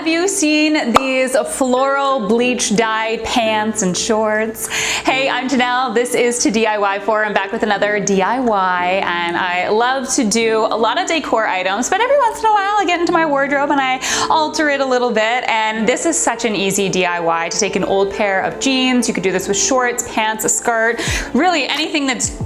Have you seen these floral bleach dyed pants and shorts? Hey, I'm Janelle. This is toDIYfor. I'm back with another DIY, and I love to do a lot of decor items, but every once in a while I get into my wardrobe and I alter it a little bit, and this is such an easy DIY to take an old pair of jeans. You could do this with shorts, pants, a skirt, really anything that's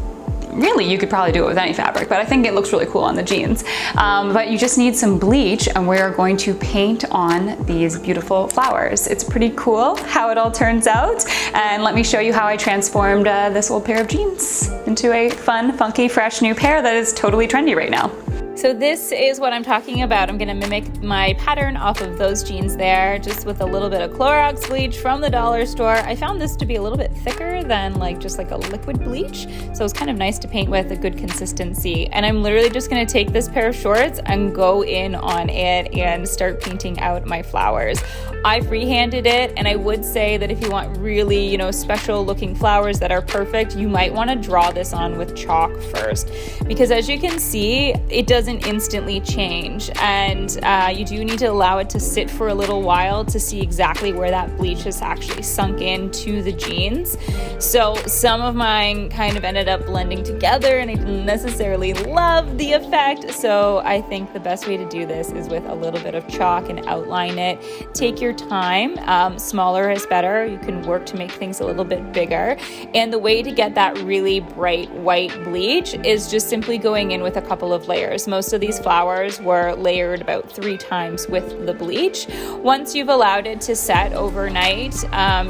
really, you could probably do it with any fabric, but I think it looks really cool on the jeans. But you just need some bleach, and we're going to paint on these beautiful flowers. It's pretty cool how it all turns out, and let me show you how I transformed this old pair of jeans into a fun, funky, fresh new pair that is totally trendy right now. So this is what I'm talking about. I'm gonna mimic my pattern off of those jeans there, just with a little bit of Clorox bleach from the dollar store. I found this to be a little bit thicker than just like a liquid bleach, so it's kind of nice to paint with, a good consistency. And I'm literally just gonna take this pair of shorts and go in on it and start painting out my flowers. I freehanded it, and I would say that if you want really, special looking flowers that are perfect, you might wanna draw this on with chalk first, because as you can see, it doesn't instantly change, and you do need to allow it to sit for a little while to see exactly where that bleach has actually sunk into the jeans. So some of mine kind of ended up blending together, and I didn't necessarily love the effect, so I think the best way to do this is with a little bit of chalk and outline it. Take your time, smaller is better. You can work to make things a little bit bigger, and the way to get that really bright white bleach is just simply going in with a couple of layers. Most of these flowers were layered about 3 times with the bleach. Once you've allowed it to set overnight,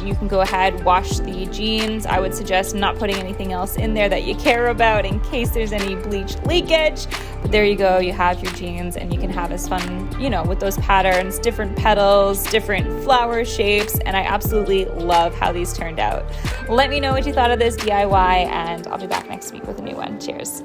you can go ahead, wash the jeans. I would suggest not putting anything else in there that you care about in case there's any bleach leakage. But there you go, you have your jeans, and you can have as fun, with those patterns, different petals, different flower shapes, and I absolutely love how these turned out. Let me know what you thought of this DIY, and I'll be back next week with a new one. Cheers.